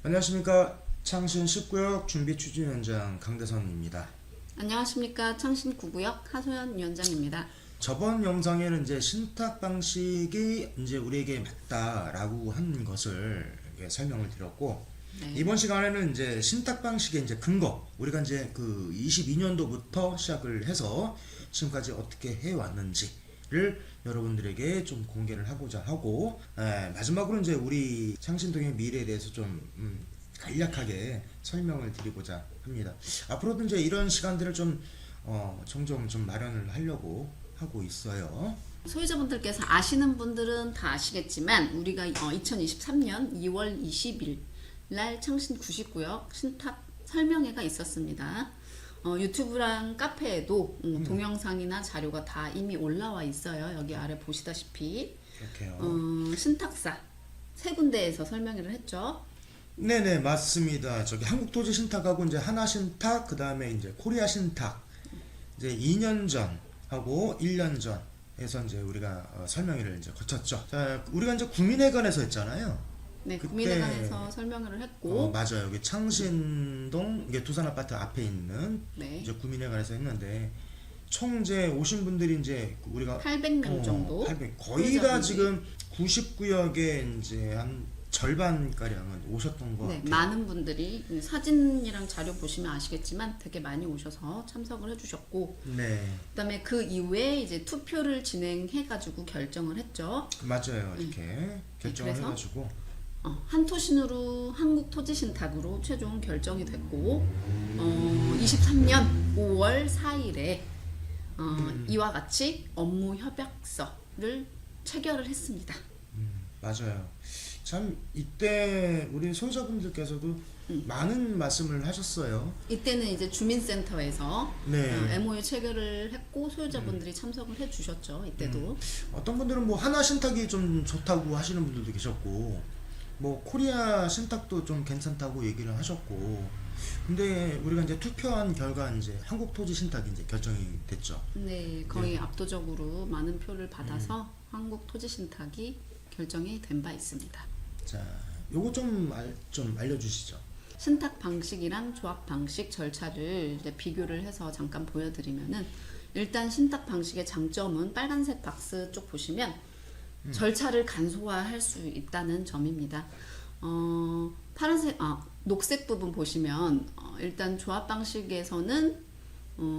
안녕하십니까. 창신 19역 준비 추진위원장 강대선입니다. 안녕하십니까. 창신 9구역 하소연 위원장입니다. 저번 영상에는 이제 신탁 방식이 이제 우리에게 맞다라고 한 것을 설명을 드렸고, 네. 이번 시간에는 이제 신탁 방식의 이제 근거, 우리가 이제 그 22년도부터 시작을 해서 지금까지 어떻게 해왔는지를 여러분들에게 좀 공개를 하고자 하고, 마지막으로 이제 우리 창신동의 미래에 대해서 좀 간략하게 설명을 드리고자 합니다. 앞으로도 이제 이런 시간들을 좀 종종 좀 마련을 하려고 하고 있어요. 소유자분들께서 아시는 분들은 다 아시겠지만 우리가 2023년 2월 20일 날 창신 99역 신탁 설명회가 있었습니다. 유튜브랑 카페에도 동영상이나 자료가 다 이미 올라와 있어요. 여기 아래 보시다시피 이렇게요. 신탁사 세 군데에서 설명회를 했죠. 네네, 맞습니다. 저기 한국토지 신탁하고 이제 하나 신탁, 그 다음에 이제 코리아 신탁, 이제 2년 전하고 1년 전에서 이제 우리가 설명회를 이제 거쳤죠. 자, 우리가 이제 구민회관에서 했잖아요. 네, 그때 구민회관에서 설명회를 했고, 맞아요. 여기 창신동 이게 두산 아파트 앞에 있는 네, 이제 구민회관에서 했는데 총 이제 오신 분들이 이제 우리가 800명 정도 800 거의 다 소유자분들이. 지금 99역에 이제 한 절반 가량은 오셨던 것 네, 같아요. 많은 분들이 사진이랑 자료 보시면 아시겠지만 되게 많이 오셔서 참석을 해주셨고, 네, 그다음에 그 이후에 이제 투표를 진행해가지고 결정을 했죠. 맞아요. 이렇게 결정을 그래서? 해가지고 한토신으로 한국토지신탁으로 최종 결정이 됐고, 23년 5월 4일에 이와 같이 업무 협약서를 체결을 했습니다. 맞아요. 참 이때 우리 소유자분들께서도 많은 말씀을 하셨어요. 이때는 이제 주민센터에서 네. MOU 체결을 했고 소유자분들이 참석을 해주셨죠. 이때도. 어떤 분들은 뭐 하나 신탁이 좀 좋다고 하시는 분들도 계셨고, 뭐 코리아 신탁도 좀 괜찮다고 얘기를 하셨고, 근데 우리가 이제 투표한 결과 이제 한국토지 신탁이 이제 결정이 됐죠. 네, 거의 압도적으로 많은 표를 받아서 한국토지신탁이 결정이 된 바 있습니다. 자, 요거 좀 알려주시죠. 신탁 방식이랑 조합 방식 절차를 이제 비교를 해서 잠깐 보여드리면은, 일단 신탁 방식의 장점은 빨간색 박스 쪽 보시면 절차를 간소화할 수 있다는 점입니다. 녹색 부분 보시면 일단 조합 방식에서는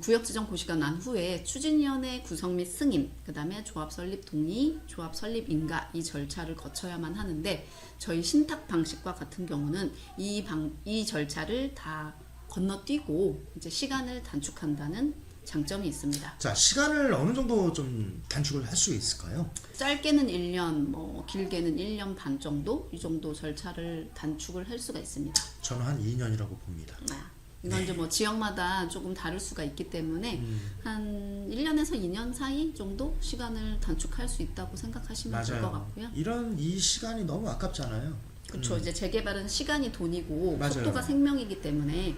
구역 지정 고시가 난 후에 추진위원회 구성 및 승인, 그 다음에 조합 설립 동의, 조합 설립 인가 이 절차를 거쳐야만 하는데, 저희 신탁 방식과 같은 경우는 이 절차를 다 건너뛰고 이제 시간을 단축한다는 장점이 있습니다. 자, 시간을 어느 정도 좀 단축을 할 수 있을까요? 짧게는 1년, 뭐 길게는 1년 반 정도, 이 정도 절차를 단축을 할 수가 있습니다. 저는 한 2년이라고 봅니다. 이건 이제 뭐 지역마다 조금 다를 수가 있기 때문에 한 1년에서 2년 사이 정도 시간을 단축할 수 있다고 생각하시면 될 것 같고요. 이 시간이 너무 아깝잖아요. 그렇죠. 이제 재개발은 시간이 돈이고 맞아요. 속도가 생명이기 때문에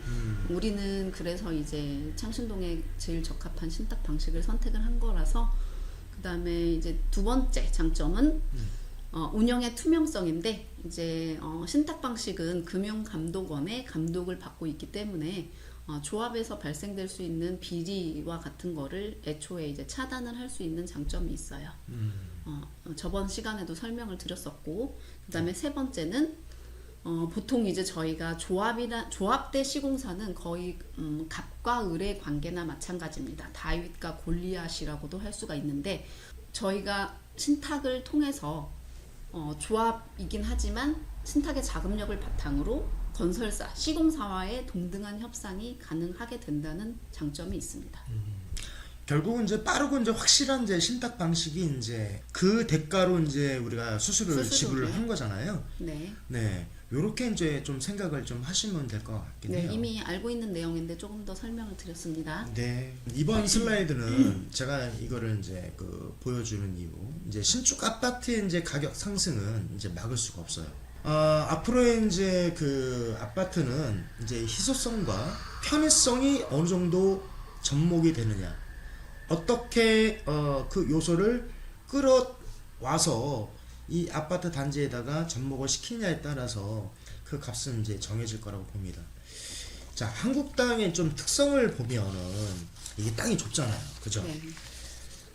우리는 그래서 이제 창신동에 제일 적합한 신탁 방식을 선택을 한 거라서, 그 다음에 이제 두 번째 장점은 운영의 투명성인데, 이제 신탁 방식은 금융감독원의 감독을 받고 있기 때문에 조합에서 발생될 수 있는 비리와 같은 거를 애초에 이제 차단을 할 수 있는 장점이 있어요. 저번 시간에도 설명을 드렸었고, 그 다음에 세 번째는 보통 이제 저희가 조합대 시공사는 거의 갑과 을의 관계나 마찬가지입니다. 다윗과 골리앗이라고도 할 수가 있는데, 저희가 신탁을 통해서 조합이긴 하지만 신탁의 자금력을 바탕으로 건설사, 시공사와의 동등한 협상이 가능하게 된다는 장점이 있습니다. 결국은 이제 빠르고 이제 확실한 이제 신탁 방식이 이제 그 대가로 이제 우리가 수수료를 지불을 한 거잖아요. 네. 네, 요렇게 이제 좀 생각을 좀 하시면 될 것 같긴 네, 해요. 이미 알고 있는 내용인데 조금 더 설명을 드렸습니다. 네, 이번 슬라이드는 제가 이거를 이제 보여주는 이유, 이제 신축 아파트의 이제 가격 상승은 이제 막을 수가 없어요. 앞으로의 이제 그 아파트는 이제 희소성과 편의성이 어느 정도 접목이 되느냐, 어떻게 그 요소를 끌어와서 이 아파트 단지에다가 접목을 시키냐에 따라서 그 값은 이제 정해질 거라고 봅니다. 자, 한국 땅의 좀 특성을 보면은 이게 땅이 좁잖아요. 그죠? 네.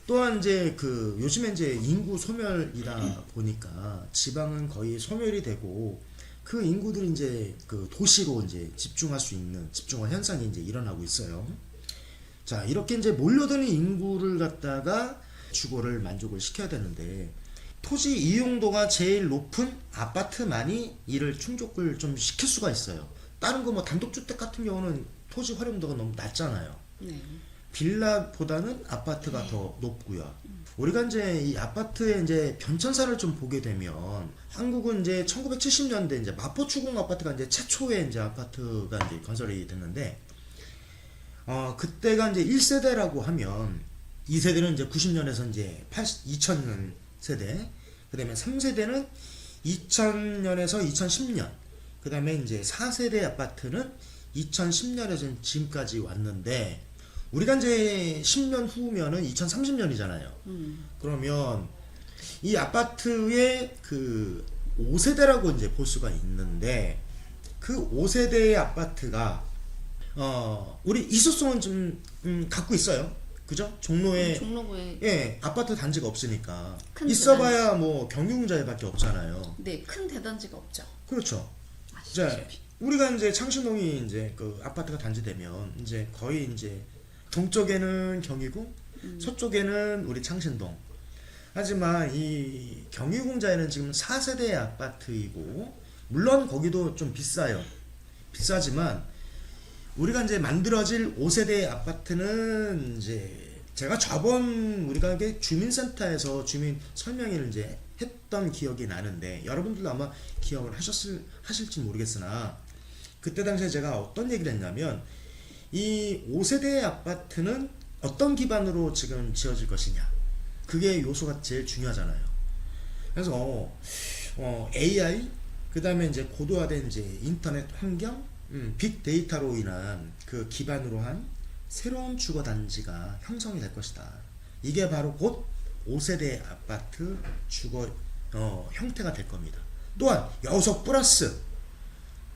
또한 이제 그 요즘에 이제 인구 소멸이다 보니까 지방은 거의 소멸이 되고 그 인구들이 이제 그 도시로 이제 집중할 수 있는 집중화 현상이 이제 일어나고 있어요. 자, 이렇게 이제 몰려드는 인구를 갖다가 주거를 만족을 시켜야 되는데 토지 이용도가 제일 높은 아파트만이 이를 충족을 좀 시킬 수가 있어요. 다른 거 뭐 단독주택 같은 경우는 토지 활용도가 너무 낮잖아요. 네. 빌라보다는 아파트가 더 높고요. 우리가 이제 이 아파트의 이제 변천사를 좀 보게 되면 한국은 이제 1970년대 이제 마포추공 아파트가 이제 최초의 이제 아파트가 이제 건설이 됐는데 그때가 이제 1세대라고 하면 2세대는 이제 90년에서 이제 2000년 세대, 그다음에 3세대는 2000년에서 2010년, 그다음에 이제 4세대 아파트는 2010년에서 지금까지 왔는데 우리가 이제 10년 후면은 2030년이잖아요. 그러면 이 아파트의 그 5세대라고 이제 볼 수가 있는데 그 5세대의 아파트가 우리 이수성은 좀 갖고 있어요. 그죠? 종로에 종로구에 예, 아파트 단지가 없으니까 큰 있어봐야 뭐 경유공자에밖에 없잖아요. 네, 큰 대단지가 없죠. 그렇죠. 아시죠? 이제 우리가 이제 창신동이 이제 그 아파트가 단지되면 이제 거의 이제 동쪽에는 경희궁, 서쪽에는 우리 창신동. 하지만 이 경희궁자에는 지금 4세대 아파트이고 물론 거기도 좀 비싸요. 비싸지만 우리가 이제 만들어질 5세대 아파트는 이제 제가 저번 우리가 이게 주민센터에서 주민 설명회를 이제 했던 기억이 나는데 여러분들도 아마 기억을 하실지 모르겠으나 그때 당시에 제가 어떤 얘기를 했냐면 이 5세대 아파트는 어떤 기반으로 지금 지어질 것이냐, 그게 요소가 제일 중요하잖아요. 그래서 AI, 그 다음에 이제 고도화된 이제 인터넷 환경, 빅데이터로 인한 그 기반으로 한 새로운 주거 단지가 형성이 될 것이다. 이게 바로 곧 5세대 아파트 주거 형태가 될 겁니다. 또한 여기서 플러스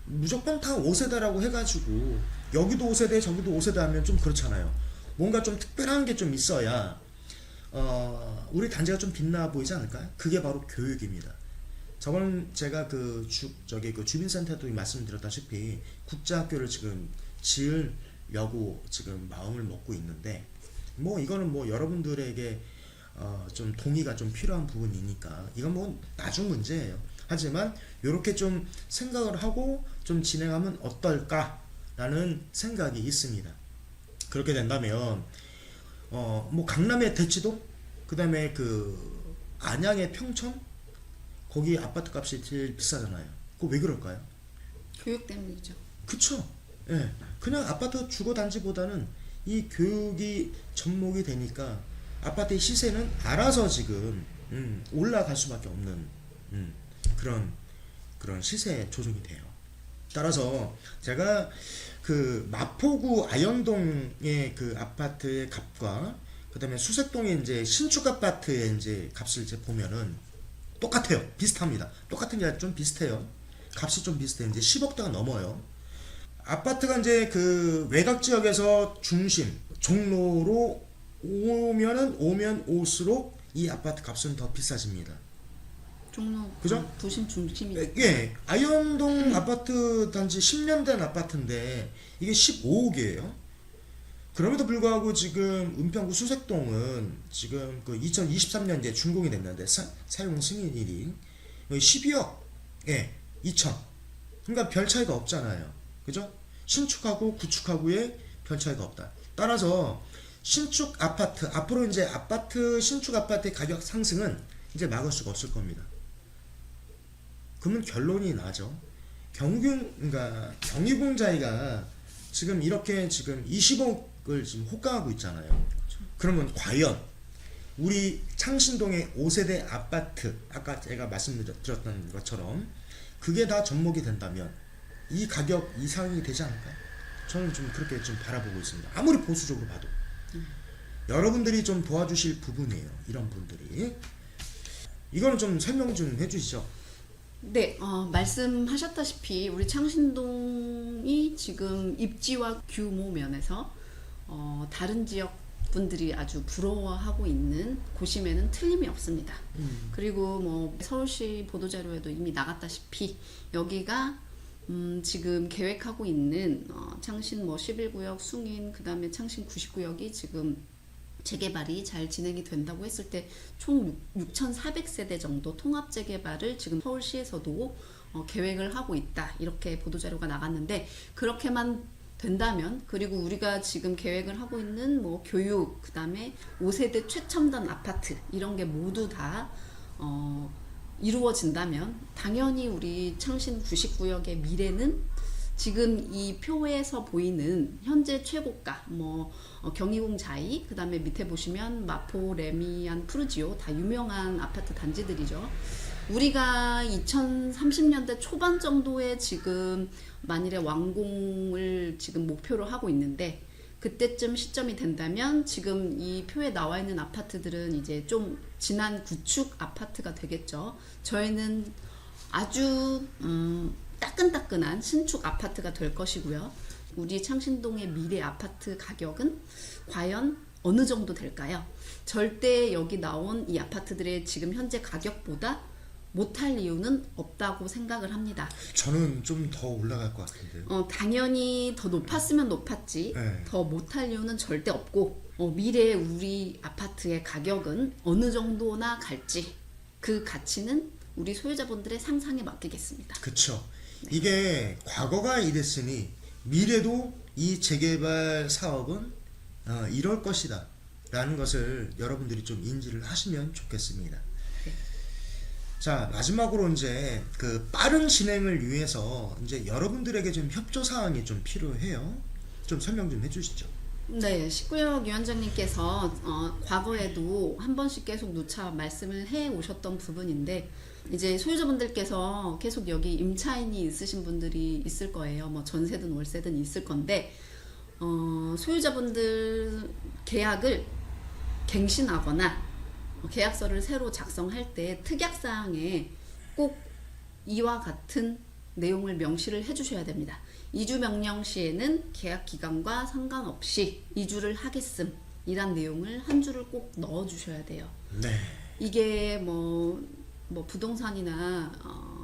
무조건 다 5세대라고 해가지고 여기도 5세대 저기도 5세대 하면 좀 그렇잖아요. 뭔가 좀 특별한 게 좀 있어야 우리 단지가 좀 빛나 보이지 않을까요? 그게 바로 교육입니다. 저번 제가 그 주민센터도 말씀드렸다시피 국제학교를 지금 지으려고 지금 마음을 먹고 있는데 뭐 이거는 뭐 여러분들에게 좀 동의가 좀 필요한 부분이니까 이건 뭐 나중 문제예요. 하지만 이렇게 좀 생각을 하고 좀 진행하면 어떨까라는 생각이 있습니다. 그렇게 된다면 뭐 강남의 대치동, 그 다음에 그 안양의 평촌, 거기 아파트 값이 제일 비싸잖아요. 그거 왜 그럴까요? 교육 때문이죠. 그쵸? 예. 그냥 아파트 주거 단지보다는 이 교육이 접목이 되니까 아파트의 시세는 알아서 지금 올라갈 수밖에 없는 그런 시세 조정이 돼요. 따라서 제가 그 마포구 아현동의 그 아파트의 값과 그다음에 수색동의 이제 신축 아파트의 이제 값을 이제 보면은 똑같아요. 비슷합니다. 똑같은 게 아니라 좀 비슷해요. 값이 좀 비슷해요. 이제 10억대가 넘어요. 아파트가 이제 그 외곽 지역에서 중심 종로로 오면 올수록 이 아파트 값은 더 비싸집니다. 종로 그죠? 도심 중심이. 예, 아현동 아파트 단지 10년 된 아파트인데 이게 15억이에요. 그럼에도 불구하고 지금 은평구 수색동은 지금 그 2023년 이제 준공이 됐는데 사용 승인일이 12억, 예, 2천. 그러니까 별 차이가 없잖아요. 그죠? 신축하고 구축하고의 별 차이가 없다. 따라서 신축 아파트, 앞으로 이제 신축 아파트의 가격 상승은 이제 막을 수가 없을 겁니다. 그러면 결론이 나죠. 그러니까 경유공자이가 지금 이렇게 지금 20억을 지금 호가하고 있잖아요. 그러면 과연 우리 창신동의 5세대 아파트, 아까 제가 말씀드렸던 것처럼 그게 다 접목이 된다면 이 가격 이상이 되지 않을까요? 저는 좀 그렇게 좀 바라보고 있습니다. 아무리 보수적으로 봐도 여러분들이 좀 도와주실 부분이에요. 이런 분들이. 이거는 좀 설명 좀 해주시죠. 네, 말씀하셨다시피 우리 창신동이 지금 입지와 규모 면에서 다른 지역 분들이 아주 부러워하고 있는 곳임에는 틀림이 없습니다. 그리고 뭐 서울시 보도자료에도 이미 나갔다시피 여기가 지금 계획하고 있는 창신 뭐 11구역, 숭인, 그 다음에 창신 90구역이 지금 재개발이 잘 진행이 된다고 했을 때 총 6,400세대 정도 통합 재개발을 지금 서울시에서도 계획을 하고 있다. 이렇게 보도자료가 나갔는데 그렇게만 된다면, 그리고 우리가 지금 계획을 하고 있는 뭐 교육, 그 다음에 5세대 최첨단 아파트 이런 게 모두 다 이루어진다면 당연히 우리 창신 90구역의 미래는 지금 이 표에서 보이는 현재 최고가 뭐 경희궁 자이, 그 다음에 밑에 보시면 마포, 레미안, 푸르지오 다 유명한 아파트 단지들이죠. 우리가 2030년대 초반 정도에 지금 만일에 완공을 지금 목표로 하고 있는데, 그때쯤 시점이 된다면 지금 이 표에 나와 있는 아파트들은 이제 좀 지난 구축 아파트가 되겠죠. 저희는 아주 따끈따끈한 신축 아파트가 될 것이고요. 우리 창신동의 미래 아파트 가격은 과연 어느 정도 될까요? 절대 여기 나온 이 아파트들의 지금 현재 가격보다 못할 이유는 없다고 생각을 합니다. 저는 좀 더 올라갈 것 같은데요. 당연히 더 높았으면 높았지, 네. 더 못할 이유는 절대 없고, 미래 우리 아파트의 가격은 어느 정도나 갈지 그 가치는 우리 소유자분들의 상상에 맡기겠습니다. 그쵸. 이게 과거가 이랬으니 미래도 이 재개발 사업은 이럴 것이다 라는 것을 여러분들이 좀 인지를 하시면 좋겠습니다. 네. 자, 마지막으로 이제 그 빠른 진행을 위해서 이제 여러분들에게 좀 협조 사항이 좀 필요해요. 좀 설명 좀 해주시죠. 네, 19역 위원장님께서 과거에도 한 번씩 계속 누차 말씀을 해 오셨던 부분인데, 이제 소유자분들께서 계속 여기 임차인이 있으신 분들이 있을 거예요. 뭐 전세든 월세든 있을 건데, 소유자분들 계약을 갱신하거나 계약서를 새로 작성할 때 특약사항에 꼭 이와 같은 내용을 명시를 해주셔야 됩니다. 이주 명령 시에는 계약 기간과 상관없이 이주를 하겠음 이란 내용을 한 줄을 꼭 넣어 주셔야 돼요. 네. 이게 뭐 부동산이나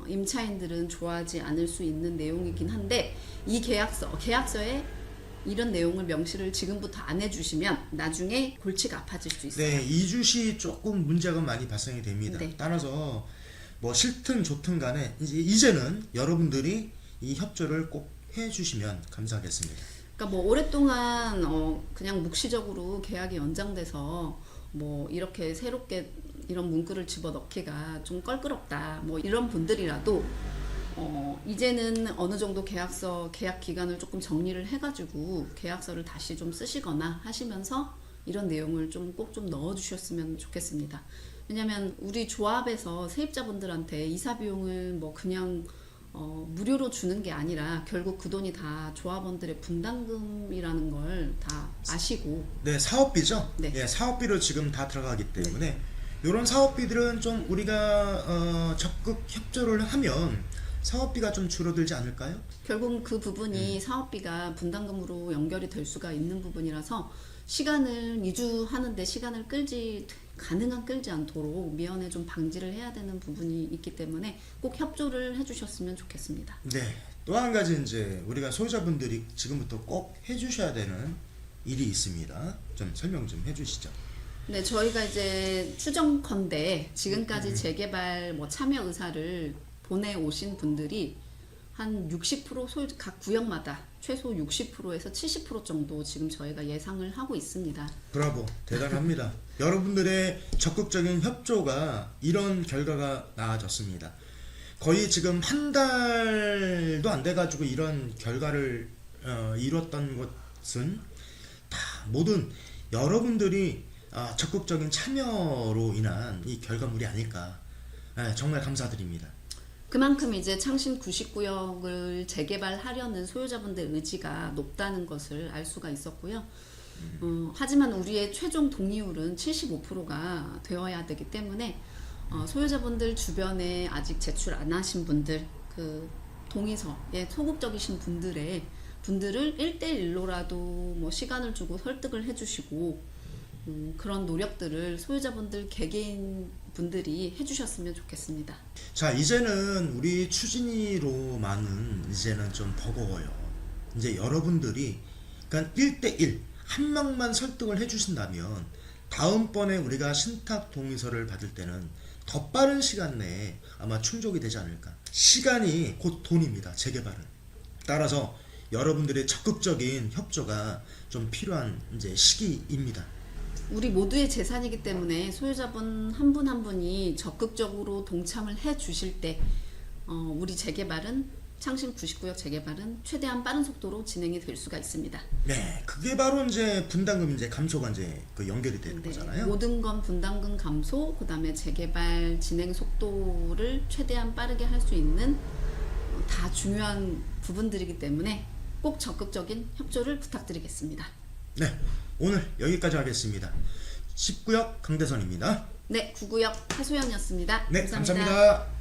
임차인들은 좋아하지 않을 수 있는 내용이긴 한데, 이 계약서에 이런 내용을 명시를 지금부터 안 해주시면 나중에 골치가 아파질 수 있어요. 네, 이주 시 조금 문제가 많이 발생이 됩니다. 네. 따라서 뭐 싫든 좋든 간에 이제는 여러분들이 이 협조를 꼭 해주시면 감사하겠습니다. 그러니까 뭐 오랫동안 그냥 묵시적으로 계약이 연장돼서 뭐 이렇게 새롭게 이런 문구를 집어넣기가 좀 껄끄럽다, 뭐 이런 분들이라도 이제는 어느 정도 계약 기간을 조금 정리를 해가지고 계약서를 다시 좀 쓰시거나 하시면서 이런 내용을 좀 꼭 좀 넣어주셨으면 좋겠습니다. 왜냐면 우리 조합에서 세입자분들한테 이사 비용을 뭐 그냥 무료로 주는 게 아니라 결국 그 돈이 다 조합원들의 분담금이라는 걸 다 아시고. 네, 사업비죠. 네. 예, 사업비로 지금 다 들어가기 때문에 이런 사업비들은 좀 우리가 적극 협조를 하면 사업비가 좀 줄어들지 않을까요? 결국 그 부분이 사업비가 분담금으로 연결이 될 수가 있는 부분이라서 시간을 이주하는데 시간을 가능한 끌지 않도록 미연에 좀 방지를 해야 되는 부분이 있기 때문에 꼭 협조를 해주셨으면 좋겠습니다. 네. 또 한 가지 이제 우리가 소유자분들이 지금부터 꼭 해주셔야 되는 일이 있습니다. 좀 설명 좀 해주시죠. 네, 저희가 이제 추정컨대 지금까지 재개발 뭐 참여 의사를 보내오신 분들이 한 60% 각 구역마다 최소 60%에서 70% 정도 지금 저희가 예상을 하고 있습니다. 브라보, 대단합니다. 여러분들의 적극적인 협조가 이런 결과가 나아졌습니다. 거의 지금 한 달도 안 돼가지고 이런 결과를 이뤘던 것은 다 모든 여러분들이 적극적인 참여로 인한 이 결과물이 아닐까. 정말 감사드립니다. 그만큼 이제 창신 99역을 재개발하려는 소유자분들 의지가 높다는 것을 알 수가 있었고요. 하지만 우리의 최종 동의율은 75%가 되어야 되기 때문에 소유자분들 주변에 아직 제출 안 하신 분들, 그 동의서에 소극적이신 분들을 1대1로라도 뭐 시간을 주고 설득을 해주시고 그런 노력들을 소유자분들 개개인 분들이 해주셨으면 좋겠습니다. 자, 이제는 우리 추진이로만은 이제는 좀 버거워요. 이제 여러분들이 그러니까 1대1 한 명만 설득을 해주신다면 다음번에 우리가 신탁 동의서를 받을 때는 더 빠른 시간 내에 아마 충족이 되지 않을까. 시간이 곧 돈입니다. 재개발은. 따라서 여러분들의 적극적인 협조가 좀 필요한 이제 시기입니다. 우리 모두의 재산이기 때문에 소유자분 한 분 한 분이 적극적으로 동참을 해 주실 때 우리 재개발은 창신 99역 재개발은 최대한 빠른 속도로 진행이 될 수가 있습니다. 네, 그게 바로 이제 분담금 이제 감소가 이제 그 연결이 되는 거잖아요. 모든 건 분담금 감소, 그다음에 재개발 진행 속도를 최대한 빠르게 할 수 있는 다 중요한 부분들이기 때문에 꼭 적극적인 협조를 부탁드리겠습니다. 네, 오늘 여기까지 하겠습니다. 19역 강대선입니다. 네, 99역 하소연이었습니다. 네, 감사합니다. 감사합니다.